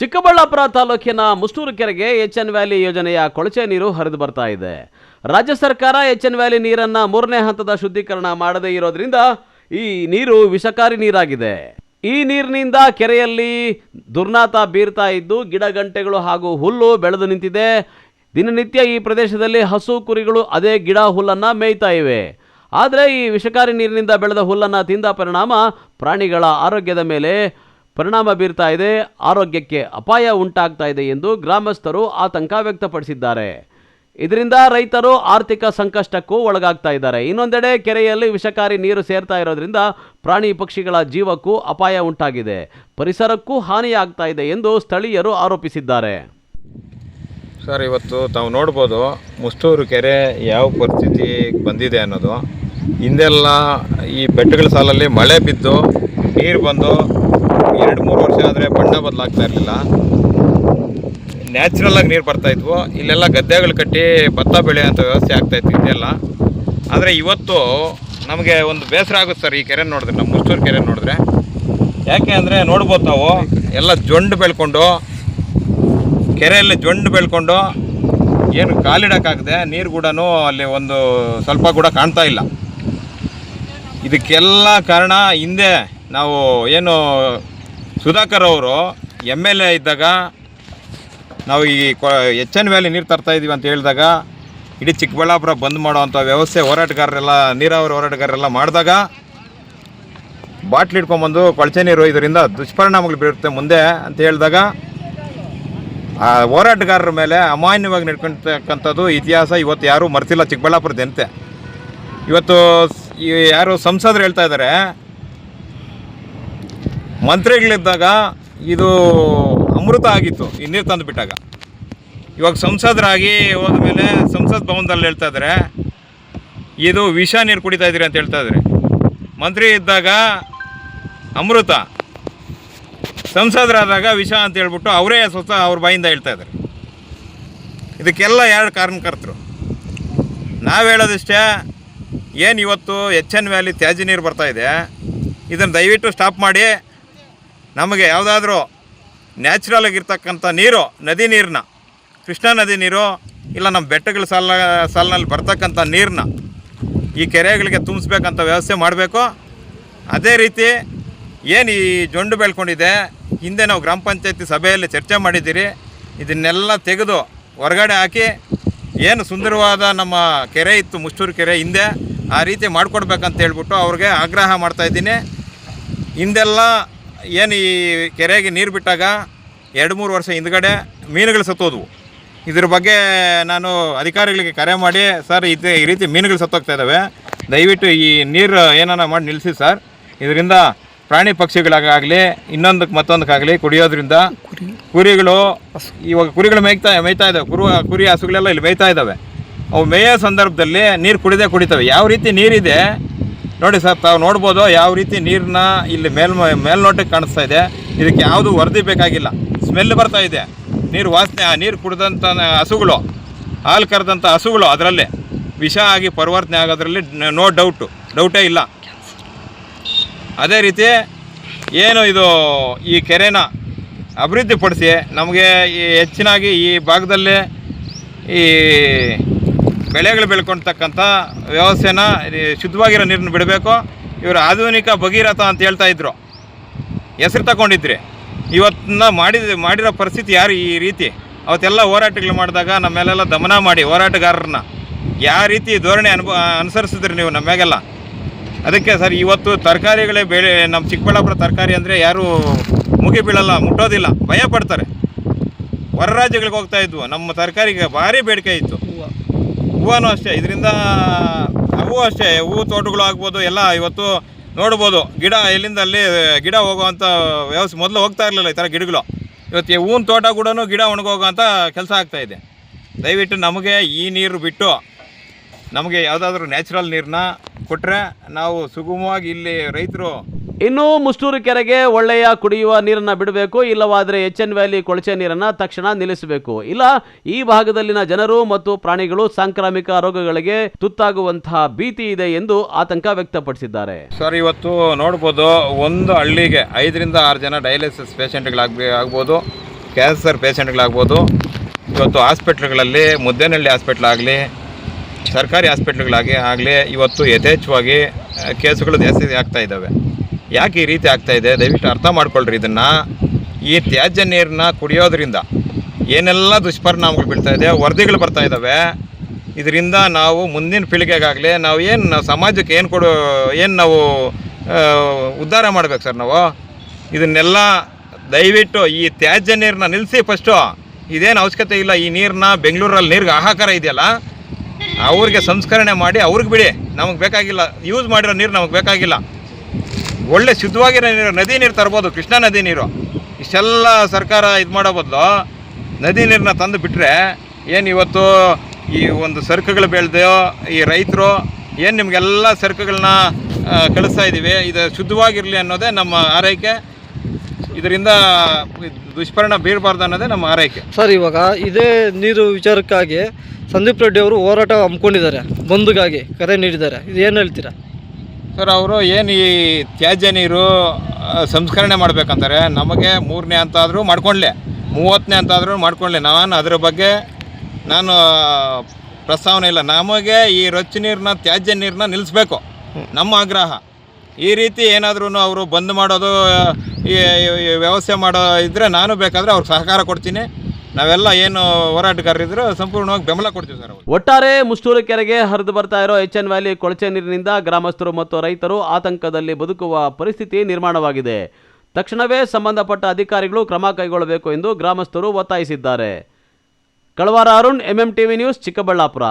ಚಿಕ್ಕಬಳ್ಳಾಪುರ ತಾಲೂಕಿನ ಮುಷ್ಟೂರು ಕೆರೆಗೆ H N valley ಯೋಜನೆಯ ಕೊಳಚೆ ನೀರು ಹರಿದು ಬರ್ತಾ ಇದೆ. ರಾಜ್ಯ ಸರ್ಕಾರ ಎಚ್ಎನ್ ವ್ಯಾಲಿ ನೀರನ್ನು 3ನೇ ಹಂತದ ಶುದ್ಧೀಕರಣ ಮಾಡದೇ ಇರೋದ್ರಿಂದ ಈ ನೀರು ವಿಷಕಾರಿ ನೀರಾಗಿದೆ. ಈ ನೀರಿನಿಂದ ಕೆರೆಯಲ್ಲಿ ದುರ್ನಾತ ಬೀರ್ತಾ ಇದ್ದು ಗಿಡಗಂಟೆಗಳು ಹಾಗೂ ಹುಲ್ಲು ಬೆಳೆದು ನಿಂತಿದೆ. ದಿನನಿತ್ಯ ಈ ಪ್ರದೇಶದಲ್ಲಿ ಹಸು ಕುರಿಗಳು ಅದೇ ಗಿಡ ಹುಲ್ಲನ್ನು ಮೇಯ್ತಾ ಇವೆ. ಆದರೆ ಈ ವಿಷಕಾರಿ ನೀರಿನಿಂದ ಬೆಳೆದ ಹುಲ್ಲನ್ನು ತಿಂದ ಪರಿಣಾಮ ಪ್ರಾಣಿಗಳ ಆರೋಗ್ಯದ ಮೇಲೆ ಪರಿಣಾಮ ಬೀರ್ತಾ ಇದೆ, ಆರೋಗ್ಯಕ್ಕೆ ಅಪಾಯ ಉಂಟಾಗ್ತಾ ಇದೆ ಎಂದು ಗ್ರಾಮಸ್ಥರು ಆತಂಕ ವ್ಯಕ್ತಪಡಿಸಿದ್ದಾರೆ. ಇದರಿಂದ ರೈತರು ಆರ್ಥಿಕ ಸಂಕಷ್ಟಕ್ಕೂ ಒಳಗಾಗ್ತಾ ಇದ್ದಾರೆ. ಇನ್ನೊಂದೆಡೆ ಕೆರೆಯಲ್ಲಿ ವಿಷಕಾರಿ ನೀರು ಸೇರ್ತಾ ಇರೋದ್ರಿಂದ ಪ್ರಾಣಿ ಪಕ್ಷಿಗಳ ಜೀವಕ್ಕೂ ಅಪಾಯ ಉಂಟಾಗಿದೆ, ಪರಿಸರಕ್ಕೂ ಹಾನಿಯಾಗ್ತಾ ಇದೆ ಎಂದು ಸ್ಥಳೀಯರು ಆರೋಪಿಸಿದ್ದಾರೆ. ಸರ್, ಇವತ್ತು ತಾವು ನೋಡ್ಬೋದು ಮುಷ್ಟೂರು ಕೆರೆ ಯಾವ ಪರಿಸ್ಥಿತಿ ಬಂದಿದೆ ಅನ್ನೋದು. ಹಿಂದೆಲ್ಲ ಈ ಬೆಟ್ಟಗಳ ಸಾಲಲ್ಲಿ ಮಳೆ ಬಿದ್ದು ನೀರು ಬಂದು 2-3 ವರ್ಷ ಆದರೆ ಬಣ್ಣ ಬದಲಾಗ್ತಾ ಇರಲಿಲ್ಲ, ನ್ಯಾಚುರಲಾಗಿ ನೀರು ಬರ್ತಾಯಿದ್ವು. ಇಲ್ಲೆಲ್ಲ ಗದ್ದೆಗಳು ಕಟ್ಟಿ ಭತ್ತ ಬೆಳೆಯೋಂಥ ವ್ಯವಸ್ಥೆ ಆಗ್ತಾಯಿತ್ತು ಇದೆಲ್ಲ. ಆದರೆ ಇವತ್ತು ನಮಗೆ ಒಂದು ಬೇಸರ ಆಗುತ್ತೆ ಸರ್ ಈ ಕೆರೆ ನೋಡಿದ್ರೆ, ನಮ್ಮ ಮುಷ್ಟೂರು ಕೆರೆ ನೋಡಿದ್ರೆ. ಯಾಕೆ ಅಂದರೆ ನೋಡ್ಬೋದು ನಾವು ಎಲ್ಲ ಜೊಂಡು ಬೆಳ್ಕೊಂಡು, ಕೆರೆಯಲ್ಲಿ ಜೊಂಡು ಬೆಳ್ಕೊಂಡು ಏನು ಕಾಲಿಡೋಕ್ಕಾಗದೆ ನೀರು ಕೂಡ ಅಲ್ಲಿ ಒಂದು ಸ್ವಲ್ಪ ಕೂಡ ಕಾಣ್ತಾ ಇಲ್ಲ. ಇದಕ್ಕೆಲ್ಲ ಕಾರಣ ಹಿಂದೆ ನಾವು ಏನು ಸುಧಾಕರ್ ಅವರು MLA ಇದ್ದಾಗ ನಾವು ಈ ಎಚ್ಎನ್ ವ್ಯಾಲಿ ನೀರು ತರ್ತಾಯಿದ್ದೀವಿ ಅಂತ ಹೇಳಿದಾಗ ಇಡೀ ಚಿಕ್ಕಬಳ್ಳಾಪುರ ಬಂದ್ ಮಾಡೋವಂಥ ವ್ಯವಸ್ಥೆ ಹೋರಾಟಗಾರರೆಲ್ಲ, ನೀರಾವರಿ ಹೋರಾಟಗಾರರೆಲ್ಲ ಮಾಡಿದಾಗ ಬಾಟ್ಲಿ ಇಟ್ಕೊಂಬಂದು ಕೊಳಚೆ ನೀರು ಇದರಿಂದ ದುಷ್ಪರಿಣಾಮಗಳು ಬೀರುತ್ತೆ ಮುಂದೆ ಅಂತ ಹೇಳಿದಾಗ ಆ ಹೋರಾಟಗಾರರ ಮೇಲೆ ಅಮಾನ್ಯವಾಗಿ ನಡ್ಕೊಳ್ತಕ್ಕಂಥದ್ದು ಇತಿಹಾಸ ಇವತ್ತು ಯಾರೂ ಮರೆತಿಲ್ಲ ಚಿಕ್ಕಬಳ್ಳಾಪುರ ಜನತೆ. ಇವತ್ತು ಯಾರು ಸಂಸದರು ಹೇಳ್ತಾ ಇದ್ದಾರೆ, ಮಂತ್ರಿಗಳಿದ್ದಾಗ ಇದು ಅಮೃತ ಆಗಿತ್ತು ಈ ನೀರು ತಂದು ಬಿಟ್ಟಾಗ. ಇವಾಗ ಸಂಸದರಾಗಿ ಹೋದ ಮೇಲೆ ಸಂಸತ್ ಭವನದಲ್ಲಿ ಹೇಳ್ತಾ ಇದ್ದಾರೆ ಇದು ವಿಷ ನೀರು ಕುಡಿತಾ ಇದ್ದೀರಿ ಅಂತ ಹೇಳ್ತಾ ಇದ್ದಾರೆ. ಮಂತ್ರಿ ಇದ್ದಾಗ ಅಮೃತ, ಸಂಸದರಾದಾಗ ವಿಷ ಅಂತ ಹೇಳ್ಬಿಟ್ಟು ಅವರೇ ಸ್ವತಃ ಅವ್ರ ಬಾಯಿಂದ ಹೇಳ್ತಾ ಇದ್ದಾರೆ. ಇದಕ್ಕೆಲ್ಲ ಯಾರು ಕಾರಣಕರ್ತರು? ನಾವು ಹೇಳೋದಿಷ್ಟೇ, ಏನು ಇವತ್ತು ಎಚ್ಎನ್ ವ್ಯಾಲಿ ತ್ಯಾಜ್ಯ ನೀರು ಬರ್ತಾಯಿದೆ, ಇದನ್ನು ದಯವಿಟ್ಟು ಸ್ಟಾಪ್ ಮಾಡಿ ನಮಗೆ ಯಾವುದಾದ್ರೂ ನ್ಯಾಚುರಲ್ ಆಗಿರ್ತಕ್ಕಂಥ ನೀರು, ನದಿ ನೀರನ್ನ, ಕೃಷ್ಣಾ ನದಿ ನೀರು ಇಲ್ಲ ನಮ್ಮ ಬೆಟ್ಟಗಳ ಸಾಲಿನಲ್ಲಿ ಬರ್ತಕ್ಕಂಥ ನೀರನ್ನ ಈ ಕೆರೆಗಳಿಗೆ ತುಂಬಿಸ್ಬೇಕಂತ ವ್ಯವಸ್ಥೆ ಮಾಡಬೇಕು. ಅದೇ ರೀತಿ ಏನು ಈ ಜೊಂಡು ಬೆಳ್ಕೊಂಡಿದೆ, ಹಿಂದೆ ನಾವು ಗ್ರಾಮ ಪಂಚಾಯತಿ ಸಭೆಯಲ್ಲಿ ಚರ್ಚೆ ಮಾಡಿದ್ದೀರಿ, ಇದನ್ನೆಲ್ಲ ತೆಗೆದು ಹೊರಗಡೆ ಹಾಕಿ ಏನು ಸುಂದರವಾದ ನಮ್ಮ ಕೆರೆ ಇತ್ತು ಮುಷ್ಟೂರು ಕೆರೆ ಹಿಂದೆ, ಆ ರೀತಿ ಮಾಡಿಕೊಡ್ಬೇಕಂತ ಹೇಳ್ಬಿಟ್ಟು ಅವ್ರಿಗೆ ಆಗ್ರಹ ಮಾಡ್ತಾಯಿದ್ದೀನಿ. ಹಿಂದೆಲ್ಲ ಏನು ಈ ಕೆರೆಗೆ ನೀರು ಬಿಟ್ಟಾಗ 2-3 ವರ್ಷ ಹಿಂದ್ಗಡೆ ಮೀನುಗಳು ಸತ್ತೋದ್ವು. ಇದ್ರ ಬಗ್ಗೆ ನಾನು ಅಧಿಕಾರಿಗಳಿಗೆ ಕರೆ ಮಾಡಿ, ಸರ್ ಈ ರೀತಿ ಮೀನುಗಳು ಸತ್ತೋಗ್ತಾ ಇದ್ದಾವೆ, ದಯವಿಟ್ಟು ಈ ನೀರು ಏನಾನ ಮಾಡಿ ನಿಲ್ಲಿಸಿ ಸರ್, ಇದರಿಂದ ಪ್ರಾಣಿ ಪಕ್ಷಿಗಳಿಗಾಗಲಿ ಇನ್ನೊಂದಕ್ಕೆ ಮತ್ತೊಂದಕ್ಕಾಗಲಿ ಕುಡಿಯೋದ್ರಿಂದ ಕುರಿಗಳು, ಇವಾಗ ಕುರಿಗಳು ಮೇಯ್ತಾ ಇದ್ದಾವೆ, ಕುರಿ ಹಸುಗಳೆಲ್ಲ ಇಲ್ಲಿ ಮೇಯ್ತಾ ಇದ್ದಾವೆ. ಅವು ಮೇಯೋ ಸಂದರ್ಭದಲ್ಲಿ ನೀರು ಕುಡಿತವೆ. ಯಾವ ರೀತಿ ನೀರಿದೆ ನೋಡಿ ಸರ್, ತಾವು ನೋಡ್ಬೋದು ಯಾವ ರೀತಿ ನೀರನ್ನ ಇಲ್ಲಿ ಮೇಲ್ನೋಟಕ್ಕೆ ಕಾಣಿಸ್ತಾ ಇದೆ. ಇದಕ್ಕೆ ಯಾವುದು ವರದಿ ಬೇಕಾಗಿಲ್ಲ, ಸ್ಮೆಲ್ ಬರ್ತಾ ಇದೆ ನೀರು ವಾಸನೆ. ಆ ನೀರು ಕುಡಿದಂಥ ಹಸುಗಳು, ಹಾಲು ಕರೆದಂಥ ಹಸುಗಳು ಅದರಲ್ಲಿ ವಿಷ ಆಗಿ ಪರಿವರ್ತನೆ ಆಗೋದ್ರಲ್ಲಿ ನೋ ಡೌಟೇ ಇಲ್ಲ. ಅದೇ ರೀತಿ ಏನು ಇದು ಈ ಕೆರೆನ ಅಭಿವೃದ್ಧಿಪಡಿಸಿ ನಮಗೆ ಹೆಚ್ಚಿನಾಗಿ ಈ ಭಾಗದಲ್ಲಿ ಈ ಬೆಳೆಗಳು ಬೆಳ್ಕೊಳ್ತಕ್ಕಂಥ ವ್ಯವಸ್ಥೆನ, ಶುದ್ಧವಾಗಿರೋ ನೀರನ್ನು ಬಿಡಬೇಕು. ಇವರು ಆಧುನಿಕ ಭಗೀರಥ ಅಂತ ಹೇಳ್ತಾ ಇದ್ರು, ಹೆಸರು ತಗೊಂಡಿದ್ರಿ. ಇವತ್ತನ್ನ ಮಾಡಿರೋ ಪರಿಸ್ಥಿತಿ ಯಾರು ಈ ರೀತಿ? ಅವತ್ತೆಲ್ಲ ಹೋರಾಟಗಳು ಮಾಡಿದಾಗ ನಮ್ಮೆಲ್ಲ ದಮನ ಮಾಡಿ ಹೋರಾಟಗಾರರನ್ನ ಯಾವ ರೀತಿ ಧೋರಣೆ ಅನುಸರಿಸಿದ್ರಿ ನೀವು ನಮ್ಮೆಲ್ಲ. ಅದಕ್ಕೆ ಸರ್ ಇವತ್ತು ತರಕಾರಿಗಳೇ ಬೆಳೆ, ನಮ್ಮ ಚಿಕ್ಕಬಳ್ಳಾಪುರ ತರಕಾರಿ ಅಂದರೆ ಯಾರೂ ಮುಗಿ ಬೀಳಲ್ಲ, ಮುಟ್ಟೋದಿಲ್ಲ, ಭಯ ಪಡ್ತಾರೆ. ಹೊರ ರಾಜ್ಯಗಳಿಗೆ ಹೋಗ್ತಾ ಇದ್ವು, ನಮ್ಮ ತರಕಾರಿಗೆ ಭಾರಿ ಬೇಡಿಕೆ ಇತ್ತು. ಹೂವೂ ಅಷ್ಟೇ, ಇದರಿಂದ ಹೂವು ಅಷ್ಟೇ, ಹೂವು ತೋಟಗಳು ಆಗ್ಬೋದು ಎಲ್ಲ ಇವತ್ತು ನೋಡ್ಬೋದು. ಗಿಡ ಎಲ್ಲಿಂದ ಅಲ್ಲಿ ಗಿಡ ಹೋಗೋವಂಥ ವ್ಯವಸ್ಥೆ ಮೊದಲು ಹೋಗ್ತಾ ಇರಲಿಲ್ಲ ಈ ಥರ ಗಿಡಗಳು. ಇವತ್ತು ಹೂವಿನ ತೋಟ ಕೂಡ ಗಿಡ ಒಣಗೋಗೋಂಥ ಕೆಲಸ ಆಗ್ತಾಯಿದೆ. ದಯವಿಟ್ಟು ನಮಗೆ ಈ ನೀರು ಬಿಟ್ಟು ನಮಗೆ ಯಾವುದಾದ್ರೂ ನ್ಯಾಚುರಲ್ ನೀರನ್ನ ಕೊಟ್ಟರೆ ನಾವು ಸುಗಮವಾಗಿ ಇಲ್ಲಿ ರೈತರು. ಇನ್ನು ಮುಷ್ಟೂರು ಕೆರೆಗೆ ಒಳ್ಳೆಯ ಕುಡಿಯುವ ನೀರನ್ನು ಬಿಡಬೇಕು, ಇಲ್ಲವಾದರೆ ಎಚ್ಎನ್ ವ್ಯಾಲಿ ಕೊಳಚೆ ನೀರನ್ನು ತಕ್ಷಣ ನಿಲ್ಲಿಸಬೇಕು. ಇಲ್ಲ ಈ ಭಾಗದಲ್ಲಿನ ಜನರು ಮತ್ತು ಪ್ರಾಣಿಗಳು ಸಾಂಕ್ರಾಮಿಕ ರೋಗಗಳಿಗೆ ತುತ್ತಾಗುವಂತಹ ಭೀತಿ ಇದೆ ಎಂದು ಆತಂಕ ವ್ಯಕ್ತಪಡಿಸಿದ್ದಾರೆ. ಸರ್, ಇವತ್ತು ನೋಡ್ಬೋದು ಒಂದು ಹಳ್ಳಿಗೆ 5 ರಿಂದ 6 ಜನ ಡಯಾಲಿಸಿಸ್ ಪೇಷಂಟ್ಗಳಾಗ್ಬೋದು. ಕ್ಯಾನ್ಸರ್ ಪೇಷಂಟ್ಗಳಾಗ್ಬೋದು, ಇವತ್ತು ಹಾಸ್ಪಿಟ್ಲ್ಗಳಲ್ಲಿ ಮುದ್ದೇನಹಳ್ಳಿ ಹಾಸ್ಪಿಟ್ಲ್ ಆಗಲಿ, ಸರ್ಕಾರಿ ಹಾಸ್ಪಿಟ್ಲ್ಗಳಾಗಲಿ ಇವತ್ತು ಯಥೇಚ್ಛವಾಗಿ ಕೇಸುಗಳು ಜಾಸ್ತಿ ಆಗ್ತಾ ಇದ್ದಾವೆ. ಯಾಕೆ ಈ ರೀತಿ ಆಗ್ತಾಯಿದೆ ದಯವಿಟ್ಟು ಅರ್ಥ ಮಾಡ್ಕೊಳ್ರಿ. ಇದನ್ನು ಈ ತ್ಯಾಜ್ಯ ನೀರನ್ನ ಕುಡಿಯೋದ್ರಿಂದ ಏನೆಲ್ಲ ದುಷ್ಪರಿಣಾಮಗಳು ಬೀಳ್ತಾಯಿದೆ, ವರದಿಗಳು ಬರ್ತಾ ಇದ್ದಾವೆ. ಇದರಿಂದ ನಾವು ಮುಂದಿನ ಪೀಳಿಗೆಗಾಗಲಿ ನಾವು ಸಮಾಜಕ್ಕೆ ಏನು ನಾವು ಉದ್ಧಾರ ಮಾಡ್ಬೇಕು ಸರ್. ನಾವು ಇದನ್ನೆಲ್ಲ ದಯವಿಟ್ಟು ಈ ತ್ಯಾಜ್ಯ ನೀರನ್ನ ನಿಲ್ಲಿಸಿ. ಫಸ್ಟು ಇದೇನು ಅವಶ್ಯಕತೆ ಇಲ್ಲ. ಈ ನೀರನ್ನ ಬೆಂಗಳೂರಲ್ಲಿ ನೀರಿಗೆ ಹಾಹಾಕಾರ ಇದೆಯಲ್ಲ, ಅವ್ರಿಗೆ ಸಂಸ್ಕರಣೆ ಮಾಡಿ ಅವ್ರಿಗೆ ಬಿಡಿ. ನಮಗೆ ಬೇಕಾಗಿಲ್ಲ, ಯೂಸ್ ಮಾಡಿರೋ ನೀರು ನಮಗೆ ಬೇಕಾಗಿಲ್ಲ. ಒಳ್ಳೆ ಶುದ್ಧವಾಗಿರೋ ನೀರು, ನದಿ ನೀರು ತರ್ಬೋದು, ಕೃಷ್ಣಾ ನದಿ ನೀರು. ಇಷ್ಟೆಲ್ಲ ಸರ್ಕಾರ ಇದು ಮಾಡೋ ಬದಲು ನದಿ ನೀರನ್ನ ತಂದು ಬಿಟ್ಟರೆ ಏನು ಇವತ್ತು ಈ ಒಂದು ಸರಕುಗಳು ಬೆಳೆದು ಈ ರೈತರು ಏನು ನಿಮಗೆಲ್ಲ ಸರಕುಗಳನ್ನ ಕಳಿಸ್ತಾ ಇದ್ದೀವಿ, ಇದು ಶುದ್ಧವಾಗಿರಲಿ ಅನ್ನೋದೇ ನಮ್ಮ ಆರೈಕೆ. ಇದರಿಂದ ದುಷ್ಪರಿಣಾಮ ಬೀರಬಾರ್ದು ಅನ್ನೋದೇ ನಮ್ಮ ಆರೈಕೆ. ಸರ್, ಇವಾಗ ಇದೇ ನೀರು ವಿಚಾರಕ್ಕಾಗಿ ಸಂದೀಪ್ ರೆಡ್ಡಿ ಅವರು ಹೋರಾಟ ಹಮ್ಮಿಕೊಂಡಿದ್ದಾರೆ, ಬಂದ್ಗಾಗಿ ಕರೆ ನೀಡಿದ್ದಾರೆ. ಇದು ಏನು ಹೇಳ್ತೀರಾ ಸರ್? ಅವರು ಏನು ಈ ತ್ಯಾಜ್ಯ ನೀರು ಸಂಸ್ಕರಣೆ ಮಾಡಬೇಕಂತಾರೆ. ನಮಗೆ 3ನೇ ಹಂತ ಆದರೂ ಮಾಡ್ಕೊಳ್ಳಿ, 30ನೇ ಹಂತ ಆದರೂ ಮಾಡ್ಕೊಳ್ಳಿ. ನಾನು ಅದರ ಬಗ್ಗೆ ಪ್ರಸ್ತಾವನೆ ಇಲ್ಲ. ನಮಗೆ ಈ ರೊಚ್ಚ ನೀರನ್ನ, ತ್ಯಾಜ್ಯ ನೀರನ್ನ ನಿಲ್ಲಿಸ್ಬೇಕು, ನಮ್ಮ ಆಗ್ರಹ. ಈ ರೀತಿ ಏನಾದ್ರೂ ಅವರು ಬಂದ್ ಮಾಡೋದು, ಈ ವ್ಯವಸ್ಥೆ ಮಾಡೋ ಇದ್ದರೆ ನಾನು ಬೇಕಾದರೆ ಅವ್ರಿಗೆ ಸಹಕಾರ ಕೊಡ್ತೀನಿ. ನಾವೆಲ್ಲ ಏನು ಹೋರಾಟಗಾರರಿದ್ರು ಸಂಪೂರ್ಣವಾಗಿ ಬೆಂಬಲ ಕೊಡ್ತೀವಿ ಸರ್. ಒಟ್ಟಾರೆ ಮುಷ್ಟೂರು ಕೆರೆಗೆ ಹರಿದು ಬರ್ತಾ ಇರೋ ಎಚ್.ಎನ್. ವ್ಯಾಲಿ ಕೊಳಚೆ ನೀರಿನಿಂದ ಗ್ರಾಮಸ್ಥರು ಮತ್ತು ರೈತರು ಆತಂಕದಲ್ಲಿ ಬದುಕುವ ಪರಿಸ್ಥಿತಿ ನಿರ್ಮಾಣವಾಗಿದೆ. ತಕ್ಷಣವೇ ಸಂಬಂಧಪಟ್ಟ ಅಧಿಕಾರಿಗಳು ಕ್ರಮ ಕೈಗೊಳ್ಳಬೇಕು ಎಂದು ಗ್ರಾಮಸ್ಥರು ಒತ್ತಾಯಿಸಿದ್ದಾರೆ. ಕಳವಾರ ಅರುಣ್, MMTV ನ್ಯೂಸ್, ಚಿಕ್ಕಬಳ್ಳಾಪುರ.